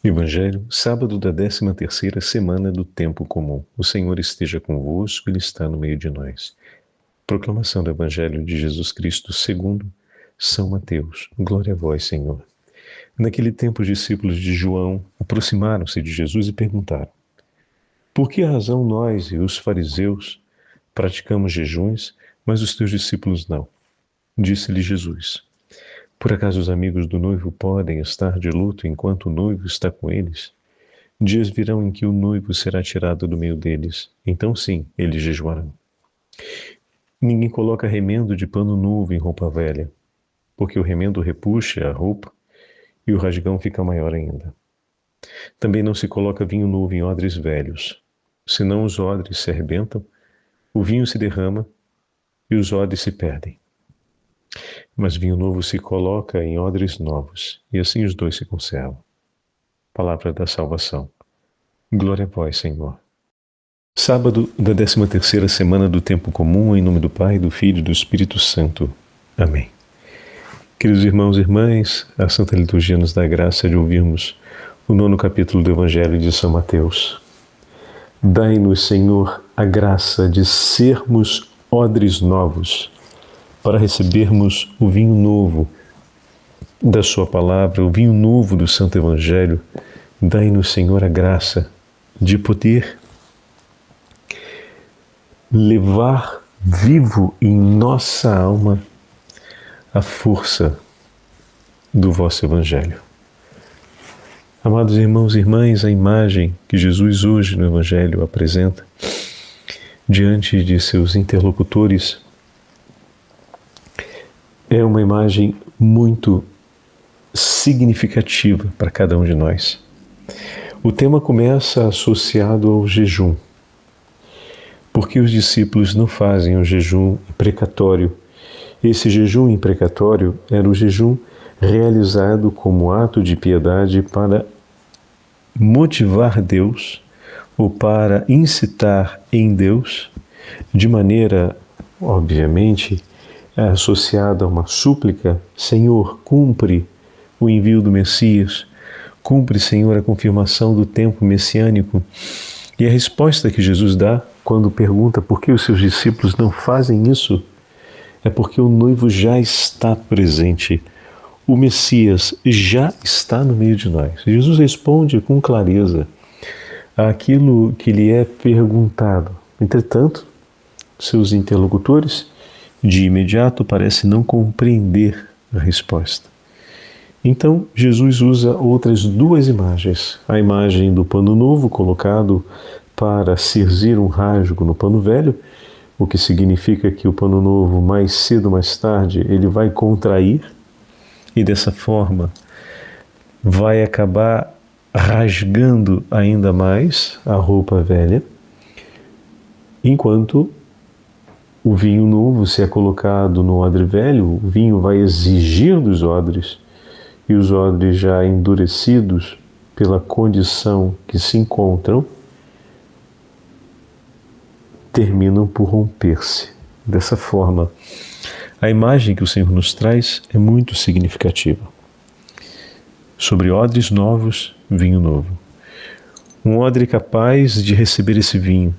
Evangelho, sábado da 13ª semana do tempo comum. O Senhor esteja convosco, Ele está no meio de nós. Proclamação do Evangelho de Jesus Cristo segundo São Mateus. Glória a vós, Senhor. Naquele tempo, os discípulos de João aproximaram-se de Jesus e perguntaram: por que razão nós e os fariseus praticamos jejuns, mas os teus discípulos não? Disse-lhe Jesus: por acaso os amigos do noivo podem estar de luto enquanto o noivo está com eles? Dias virão em que o noivo será tirado do meio deles. Então sim, eles jejuarão. Ninguém coloca remendo de pano novo em roupa velha, porque o remendo repuxa a roupa e o rasgão fica maior ainda. Também não se coloca vinho novo em odres velhos, senão os odres se arrebentam, o vinho se derrama e os odres se perdem. Mas vinho novo se coloca em odres novos, e assim os dois se conservam. Palavra da salvação. Glória a vós, Senhor. Sábado da 13ª semana do tempo comum, em nome do Pai, do Filho e do Espírito Santo. Amém. Queridos irmãos e irmãs, a Santa Liturgia nos dá a graça de ouvirmos o 9º capítulo do Evangelho de São Mateus. Dai-nos, Senhor, a graça de sermos odres novos, para recebermos o vinho novo da Sua Palavra, o vinho novo do Santo Evangelho. Dai-nos, Senhor, a graça de poder levar vivo em nossa alma a força do vosso Evangelho. Amados irmãos e irmãs, a imagem que Jesus hoje no Evangelho apresenta diante de seus interlocutores é uma imagem muito significativa para cada um de nós. O tema começa associado ao jejum. Porque os discípulos não fazem o jejum imprecatório? Esse jejum imprecatório era o jejum realizado como ato de piedade para motivar Deus ou para incitar em Deus, de maneira, obviamente, associada a uma súplica: Senhor, cumpre o envio do Messias, cumpre, Senhor, a confirmação do tempo messiânico. E a resposta que Jesus dá quando pergunta por que os seus discípulos não fazem isso é porque o noivo já está presente. O Messias já está no meio de nós. Jesus responde com clareza àquilo que lhe é perguntado. Entretanto, seus interlocutores de imediato parecem não compreender a resposta. Então, Jesus usa outras duas imagens. A imagem do pano novo colocado para cirzir um rasgo no pano velho, o que significa que o pano novo, mais cedo ou mais tarde, ele vai contrair e dessa forma vai acabar rasgando ainda mais a roupa velha, enquanto o vinho novo, se é colocado no odre velho, o vinho vai exigir dos odres, e os odres já endurecidos pela condição que se encontram, terminam por romper-se. Dessa forma, a imagem que o Senhor nos traz é muito significativa. Sobre odres novos, vinho novo. Um odre capaz de receber esse vinho,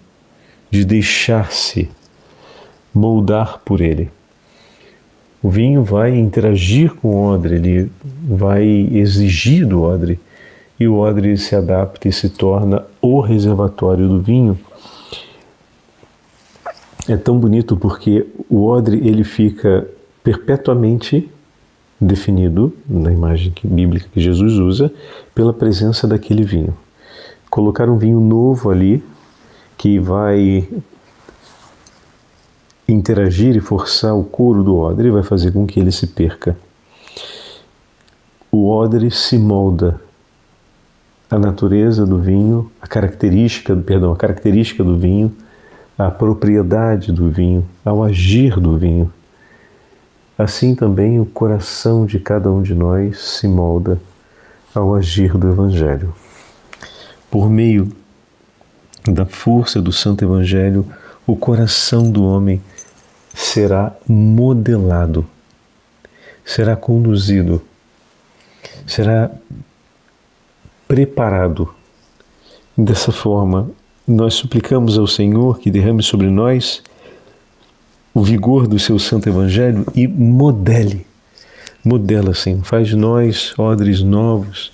de deixar-se moldar por ele. O vinho vai interagir com o odre, ele vai exigir do odre, e o odre se adapta e se torna o reservatório do vinho. É tão bonito porque o odre ele fica perpetuamente definido, na imagem bíblica que Jesus usa, pela presença daquele vinho. Colocar um vinho novo ali, que vai interagir e forçar o couro do odre, vai fazer com que ele se perca. O odre se molda à natureza do vinho, a característica do vinho, a propriedade do vinho, ao agir do vinho. Assim também o coração de cada um de nós se molda ao agir do Evangelho. Por meio da força do Santo Evangelho, o coração do homem será modelado, será conduzido, será preparado. Dessa forma, nós suplicamos ao Senhor que derrame sobre nós o vigor do seu Santo Evangelho e modela, Senhor, faz de nós odres novos,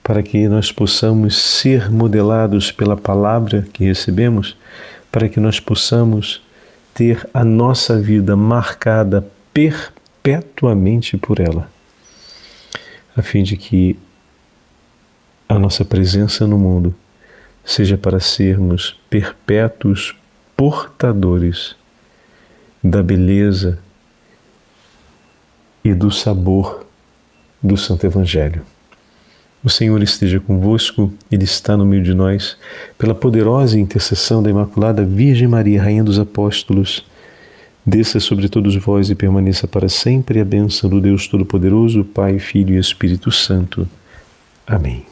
para que nós possamos ser modelados pela palavra que recebemos, para que nós possamos ter a nossa vida marcada perpetuamente por ela, a fim de que a nossa presença no mundo seja para sermos perpétuos portadores da beleza e do sabor do Santo Evangelho. O Senhor esteja convosco, Ele está no meio de nós. Pela poderosa intercessão da Imaculada Virgem Maria, Rainha dos Apóstolos, desça sobre todos vós e permaneça para sempre a bênção do Deus Todo-Poderoso, Pai, Filho e Espírito Santo. Amém.